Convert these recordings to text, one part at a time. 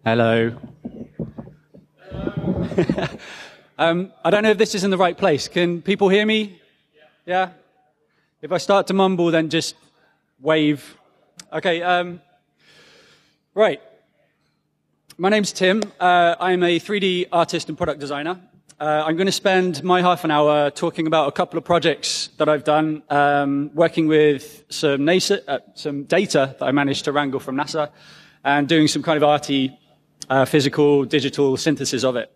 Hello. I don't know if this is in the right place. Can people hear me? Yeah? If I start to mumble, then just wave. Okay, right. My name's Tim. I'm a 3D artist and product designer. I'm going to spend my half an hour talking about a couple of projects that I've done, working with some data that I managed to wrangle from NASA, and doing some kind of arty, physical, digital synthesis of it.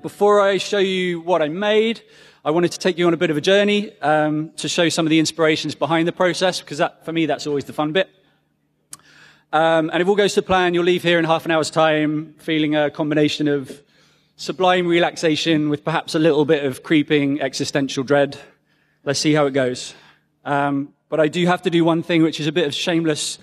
Before I show you what I made, I wanted to take you on a bit of a journey to show some of the inspirations behind the process, because for me, that's always the fun bit. And if all goes to plan, you'll leave here in half an hour's time feeling a combination of sublime relaxation with perhaps a little bit of creeping existential dread. Let's see how it goes. But I do have to do one thing, which is a bit of shameless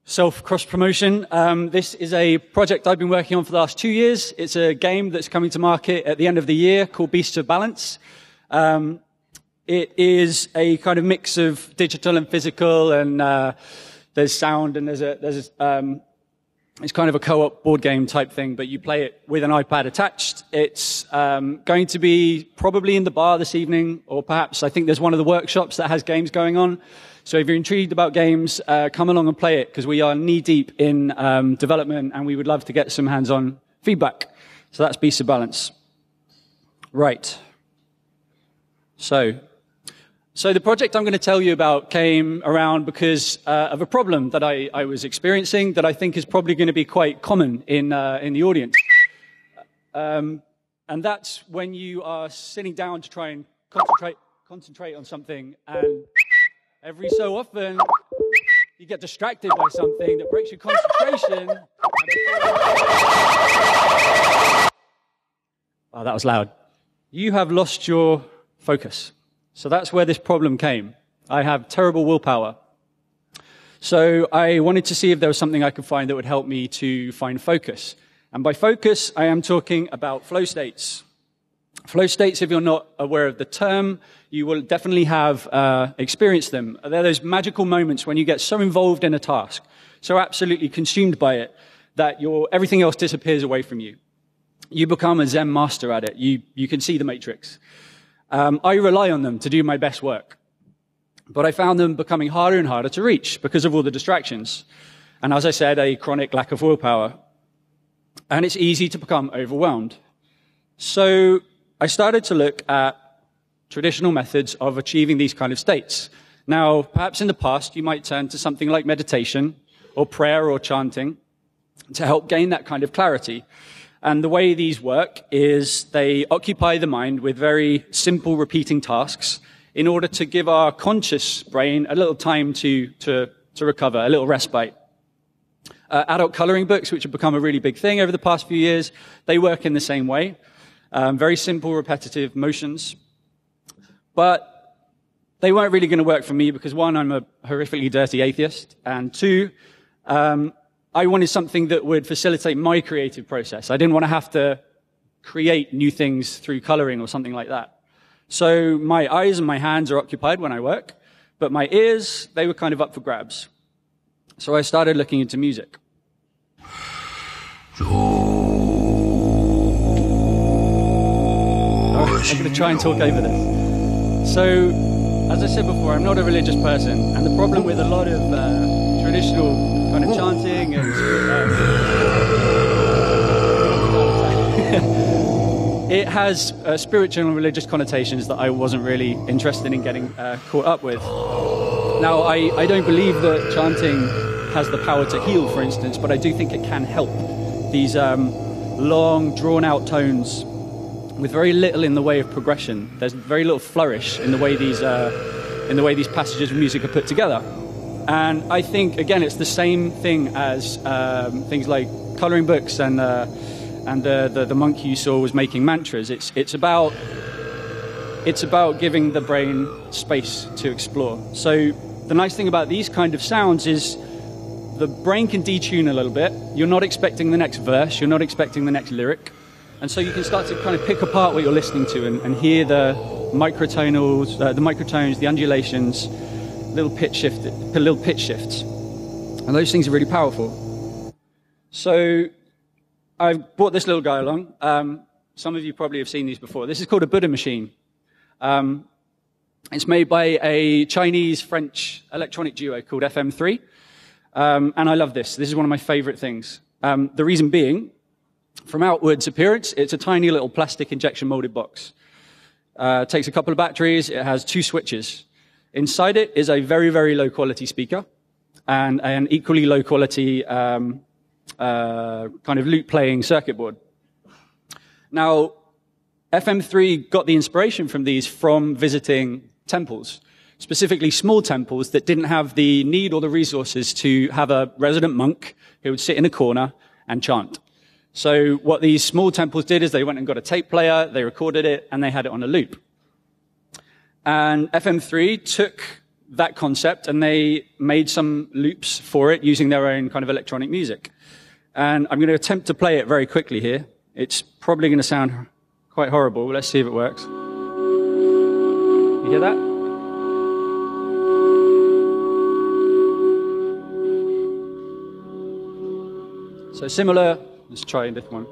self-cross-promotion. This is a project I've been working on for the last 2 years. It's a game that's coming to market at the end of the year called Beasts of Balance. It is a kind of mix of digital and physical, and there's sound, and it's kind of a co-op board game type thing, but you play it with an iPad attached. It's going to be probably in the bar this evening, or perhaps I think there's one of the workshops that has games going on. So if you're intrigued about games, come along and play it, because we are knee-deep in development, and we would love to get some hands-on feedback. So that's Beasts of Balance. Right. So the project I'm going to tell you about came around because of a problem that I was experiencing that I think is probably going to be quite common in the audience. And that's when you are sitting down to try and concentrate on something, and every so often you get distracted by something that breaks your concentration. Oh, that was loud. You have lost your focus. So that's where this problem came. I have terrible willpower. So I wanted to see if there was something I could find that would help me to find focus. And by focus, I am talking about flow states. Flow states, if you're not aware of the term, you will definitely have experienced them. They're those magical moments when you get so involved in a task, so absolutely consumed by it, that everything else disappears away from you. You become a Zen master at it. You can see the matrix. I rely on them to do my best work. But I found them becoming harder and harder to reach because of all the distractions. And as I said, a chronic lack of willpower. And it's easy to become overwhelmed. So I started to look at traditional methods of achieving these kind of states. Now, perhaps in the past, you might turn to something like meditation or prayer or chanting to help gain that kind of clarity. And the way these work is they occupy the mind with very simple repeating tasks in order to give our conscious brain a little time to recover, a little respite. Adult coloring books, which have become a really big thing over the past few years, they work in the same way. Very simple, repetitive motions. But they weren't really going to work for me because, one, I'm a horrifically dirty atheist, and two, I wanted something that would facilitate my creative process. I didn't want to have to create new things through coloring or something like that. So my eyes and my hands are occupied when I work, but my ears, they were kind of up for grabs. So I started looking into music. I'm going to try and talk over this. So, as I said before, I'm not a religious person, and the problem with a lot of traditional kind of chanting and it has spiritual and religious connotations that I wasn't really interested in getting caught up with. Now, I don't believe that chanting has the power to heal, for instance, but I do think it can help. These long, drawn-out tones with very little in the way of progression. There's very little flourish in the way these passages of music are put together. And I think, again, it's the same thing as things like coloring books and the monk you saw was making mantras. It's about giving the brain space to explore. So the nice thing about these kind of sounds is the brain can detune a little bit. You're not expecting the next verse. You're not expecting the next lyric. And so you can start to kind of pick apart what you're listening to and hear the microtones, the undulations, little pitch shifts. And those things are really powerful. So I've brought this little guy along. Some of you probably have seen these before. This is called a Buddha machine. It's made by a Chinese-French electronic duo called FM3. And I love this. This is one of my favorite things. The reason being, from outwards appearance, it's a tiny little plastic injection molded box. It takes a couple of batteries. It has 2 switches. Inside it is a very, very low quality speaker and an equally low quality kind of loop playing circuit board. Now, FM3 got the inspiration from these from visiting temples, specifically small temples that didn't have the need or the resources to have a resident monk who would sit in a corner and chant. So what these small temples did is they went and got a tape player, they recorded it, and they had it on a loop. And FM3 took that concept and they made some loops for it using their own kind of electronic music. And I'm going to attempt to play it very quickly here. It's probably going to sound quite horrible. Let's see if it works. You hear that? So similar, let's try a different one.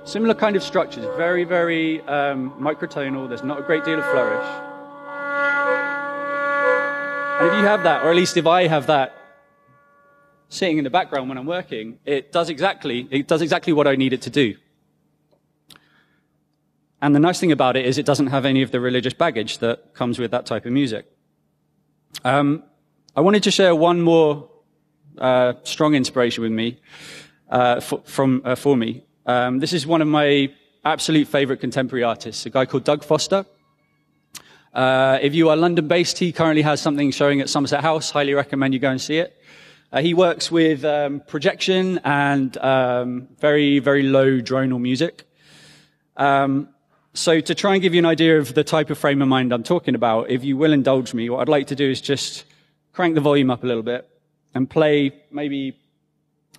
Similar kind of structures, very, very microtonal. There's not a great deal of flourish. And if you have that, or at least if I have that sitting in the background when I'm working, it does exactly what I need it to do. And the nice thing about it is it doesn't have any of the religious baggage that comes with that type of music. I wanted to share one more strong inspiration with me, for me. This is one of my absolute favorite contemporary artists, a guy called Doug Foster. If you are London-based, he currently has something showing at Somerset House. Highly recommend you go and see it. He works with projection and very, very low dronal music. So to try and give you an idea of the type of frame of mind I'm talking about, if you will indulge me, what I'd like to do is just crank the volume up a little bit and play maybe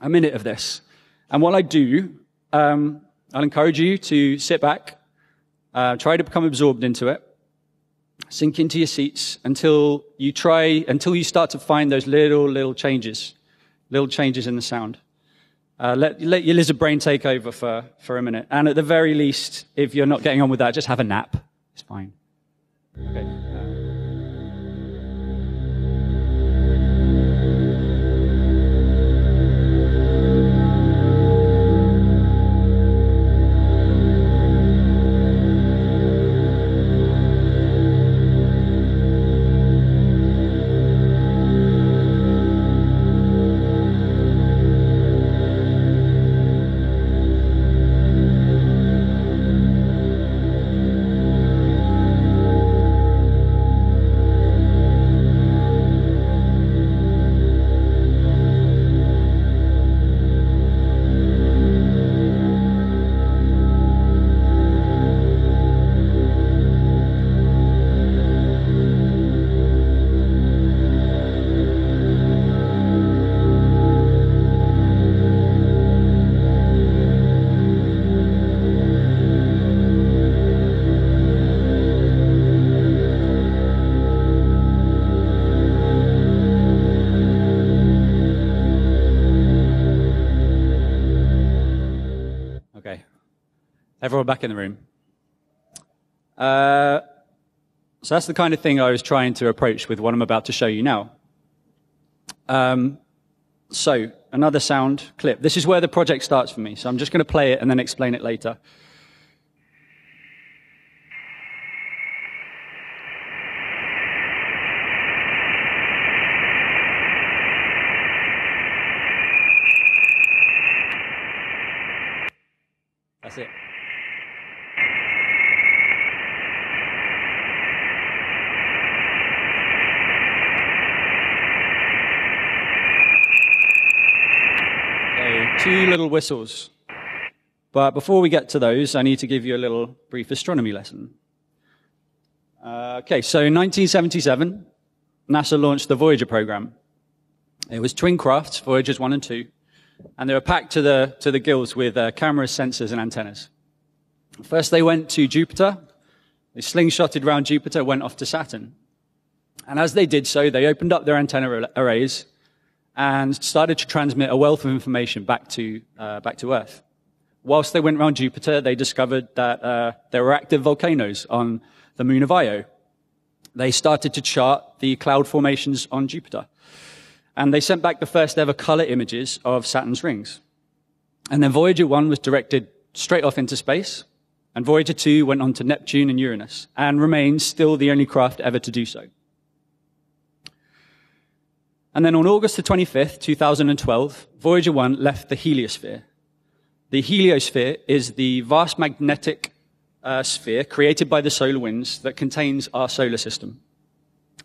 a minute of this. And while I do, I'll encourage you to sit back, try to become absorbed into it, sink into your seats until you start to find those little changes in the sound. Let your lizard brain take over for a minute. And at the very least, if you're not getting on with that, just have a nap. It's fine. Okay. Everyone back in the room. So that's the kind of thing I was trying to approach with what I'm about to show you now. So another sound clip. This is where the project starts for me. So I'm just going to play it and then explain it later. That's it. Two little whistles. But before we get to those, I need to give you a little brief astronomy lesson. Okay, so in 1977, NASA launched the Voyager program. It was twin crafts, Voyagers 1 and 2, and they were packed to the gills with cameras, sensors, and antennas. First, they went to Jupiter. They slingshotted around Jupiter, went off to Saturn. And as they did so, they opened up their antenna arrays and started to transmit a wealth of information back to Earth. Whilst they went around Jupiter, they discovered that there were active volcanoes on the moon of Io. They started to chart the cloud formations on Jupiter. And they sent back the first ever color images of Saturn's rings. And then Voyager 1 was directed straight off into space, and Voyager 2 went on to Neptune and Uranus, and remains still the only craft ever to do so. And then on August the 25th, 2012, Voyager 1 left the heliosphere. The heliosphere is the vast magnetic sphere created by the solar winds that contains our solar system.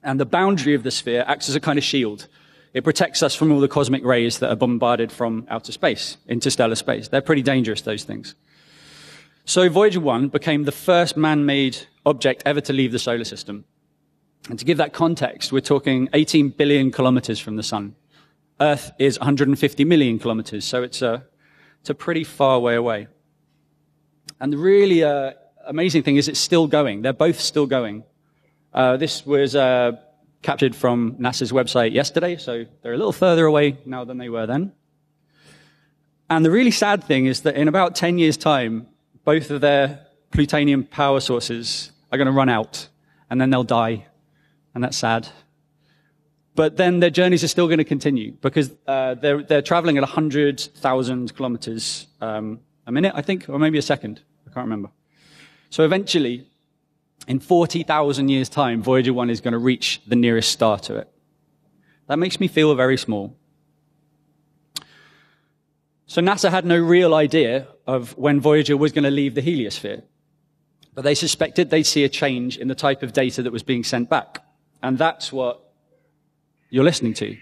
And the boundary of the sphere acts as a kind of shield. It protects us from all the cosmic rays that are bombarded from outer space, interstellar space. They're pretty dangerous, those things. So Voyager 1 became the first man-made object ever to leave the solar system. And to give that context, we're talking 18 billion kilometers from the sun. Earth is 150 million kilometers, so it's a pretty far way away. And the really amazing thing is it's still going. They're both still going. This was captured from NASA's website yesterday, so they're a little further away now than they were then. And the really sad thing is that in about 10 years' time, both of their plutonium power sources are going to run out, and then they'll die. And that's sad. But then their journeys are still going to continue, because they're traveling at 100,000 kilometers a minute, I think, or maybe a second. I can't remember. So eventually, in 40,000 years' time, Voyager 1 is going to reach the nearest star to it. That makes me feel very small. So NASA had no real idea of when Voyager was going to leave the heliosphere. But they suspected they'd see a change in the type of data that was being sent back. And that's what you're listening to.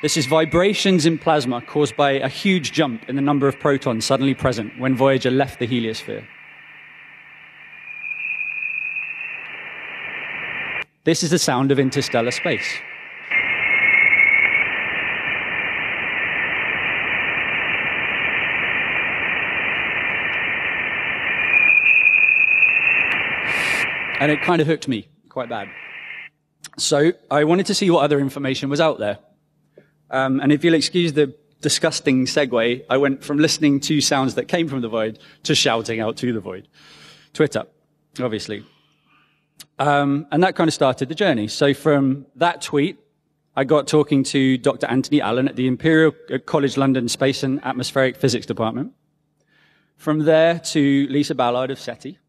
This is vibrations in plasma caused by a huge jump in the number of protons suddenly present when Voyager left the heliosphere. This is the sound of interstellar space. And it kind of hooked me quite bad. So I wanted to see what other information was out there. And if you'll excuse the disgusting segue, I went from listening to sounds that came from the void to shouting out to the void. Twitter, obviously. And that kind of started the journey. So from that tweet, I got talking to Dr. Anthony Allen at the Imperial College London Space and Atmospheric Physics Department. From there to Lisa Ballard of SETI.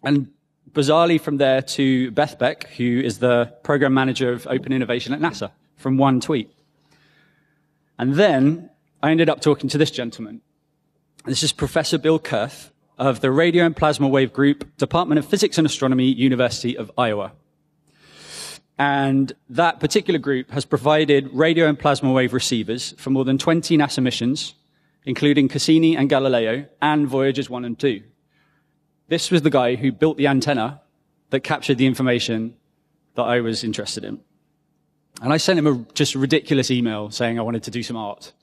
And bizarrely from there to Beth Beck, who is the program manager of open innovation at NASA, from one tweet. And then I ended up talking to this gentleman. This is Professor Bill Kurth of the Radio and Plasma Wave Group, Department of Physics and Astronomy, University of Iowa. And that particular group has provided radio and plasma wave receivers for more than 20 NASA missions, including Cassini and Galileo, and Voyagers 1 and 2. This was the guy who built the antenna that captured the information that I was interested in. And I sent him a just ridiculous email saying I wanted to do some art.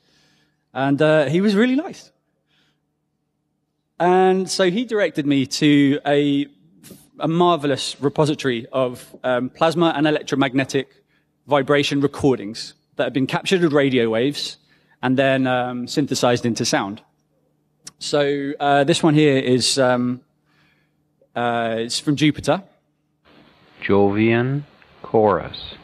And he was really nice. And so he directed me to a marvelous repository of plasma and electromagnetic vibration recordings that have been captured with radio waves and then synthesized into sound. So this one here is it's from Jupiter. Jovian Chorus.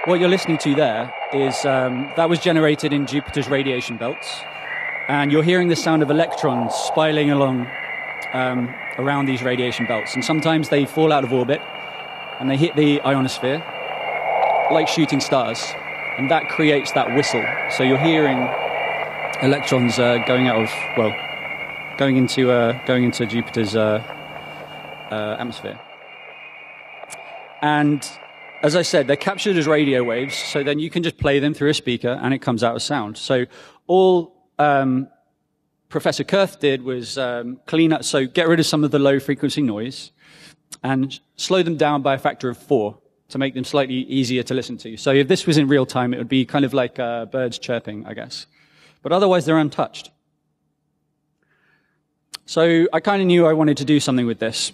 What you're listening to there is, that was generated in Jupiter's radiation belts. And you're hearing the sound of electrons spiraling along around these radiation belts. And sometimes they fall out of orbit and they hit the ionosphere like shooting stars. And that creates that whistle. So you're hearing electrons going into Jupiter's atmosphere. And as I said, they're captured as radio waves, so then you can just play them through a speaker and it comes out as sound. So all Professor Kurth did was get rid of some of the low frequency noise and slow them down by a factor of 4 to make them slightly easier to listen to. So if this was in real time, it would be kind of like birds chirping, I guess. But otherwise, they're untouched. So I kind of knew I wanted to do something with this,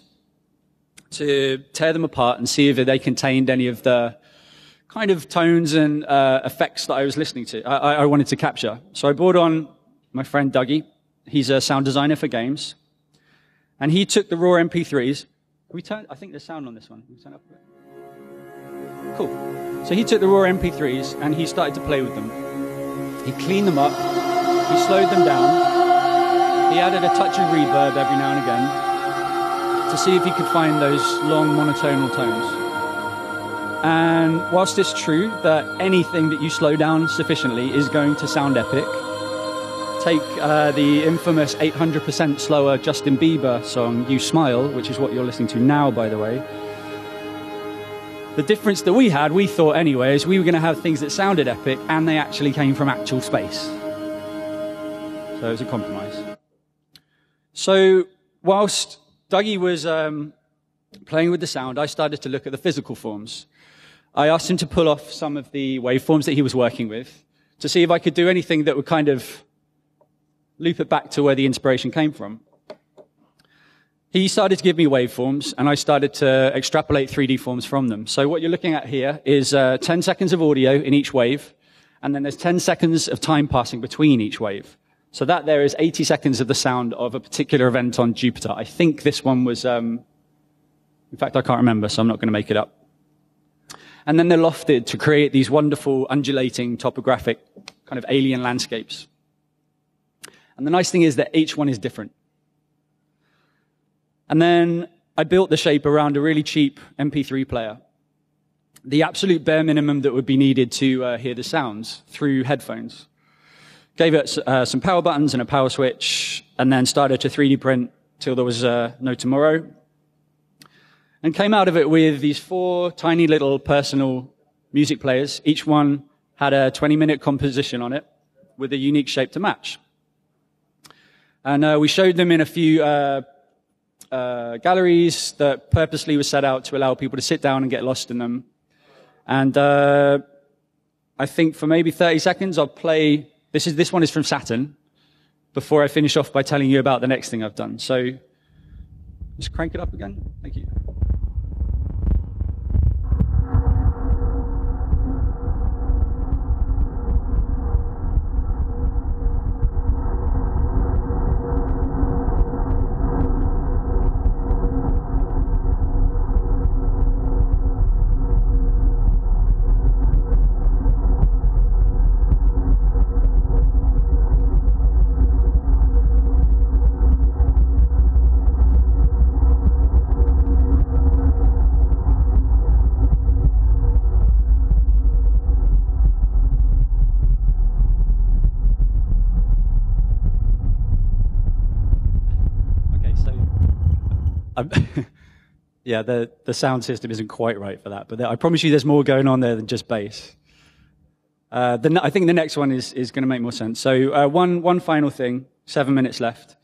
to tear them apart and see if they contained any of the kind of tones and effects that I was listening to, I wanted to capture. So I brought on my friend Dougie. He's a sound designer for games. And he took the raw MP3s. I think there's sound on this one. Can we turn up a bit? Cool. So he took the raw MP3s and he started to play with them. He cleaned them up. He slowed them down. He added a touch of reverb every now and again to see if he could find those long monotonal tones. And whilst it's true that anything that you slow down sufficiently is going to sound epic, take the infamous 800% slower Justin Bieber song, You Smile, which is what you're listening to now, by the way. The difference that we thought anyway, is we were going to have things that sounded epic and they actually came from actual space. So it was a compromise. So whilst Dougie was playing with the sound, I started to look at the physical forms. I asked him to pull off some of the waveforms that he was working with to see if I could do anything that would kind of loop it back to where the inspiration came from. He started to give me waveforms, and I started to extrapolate 3D forms from them. So what you're looking at here is 10 seconds of audio in each wave, and then there's 10 seconds of time passing between each wave. So that there is 80 seconds of the sound of a particular event on Jupiter. I think this one was, in fact, I can't remember, so I'm not going to make it up. And then they're lofted to create these wonderful, undulating, topographic, kind of alien landscapes. And the nice thing is that each one is different. And then I built the shape around a really cheap MP3 player. The absolute bare minimum that would be needed to hear the sounds through headphones. Gave it some power buttons and a power switch, and then started to 3D print till there was no tomorrow. And came out of it with these 4 tiny little personal music players. Each one had a 20-minute composition on it with a unique shape to match. And we showed them in a few galleries that purposely were set out to allow people to sit down and get lost in them. And I think for maybe 30 seconds, I'll play... This one is from Saturn, before I finish off by telling you about the next thing I've done. So just crank it up again. Thank you. Yeah, the sound system isn't quite right for that, but I promise you there's more going on there than just bass. I think the next one is going to make more sense. So one final thing, 7 minutes left.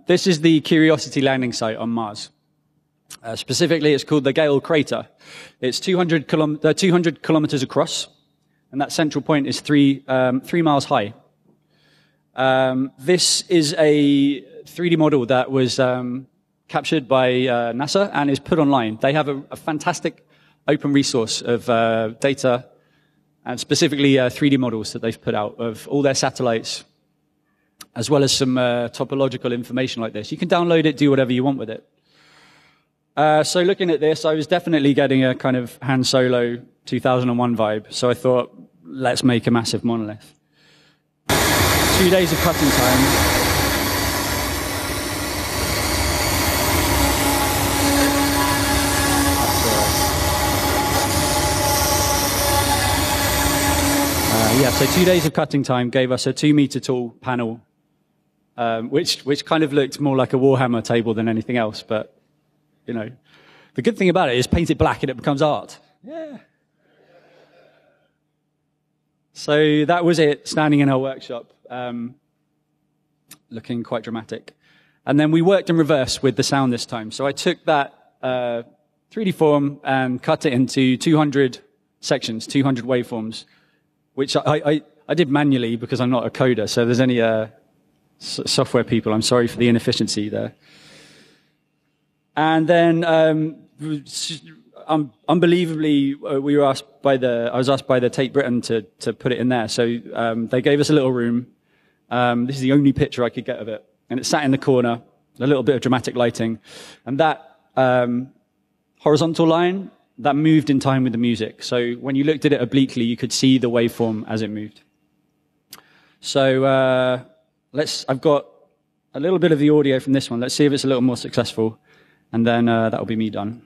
This is the Curiosity landing site on Mars. Specifically, it's called the Gale Crater. It's 200 kilometers across, and that central point is 3 miles high. This is a 3D model that was captured by NASA and is put online. They have a fantastic open resource of data, and specifically 3D models that they've put out of all their satellites, as well as some topological information like this. You can download it, do whatever you want with it. So looking at this, I was definitely getting a kind of Han Solo 2001 vibe. So I thought, let's make a massive monolith. 2 days of cutting time. So 2 days of cutting time gave us a 2-meter tall panel, which kind of looked more like a Warhammer table than anything else. But, you know, the good thing about it is paint it black and it becomes art. Yeah. So that was it, standing in our workshop. looking quite dramatic. And then we worked in reverse with the sound this time. So I took that 3D form and cut it into 200 sections, 200 waveforms, which I did manually because I'm not a coder. So there's any software people, I'm sorry for the inefficiency there. And then unbelievably, I was asked by the Tate Britain to put it in there. So they gave us a little room. This is the only picture I could get of it. And it sat in the corner, a little bit of dramatic lighting. And that horizontal line, that moved in time with the music. So when you looked at it obliquely, you could see the waveform as it moved. So I've got a little bit of the audio from this one. Let's see if it's a little more successful. And then that'll be me done.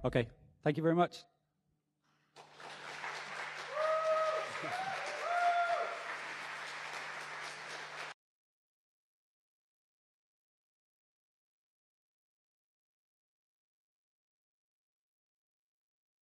Okay, thank you very much.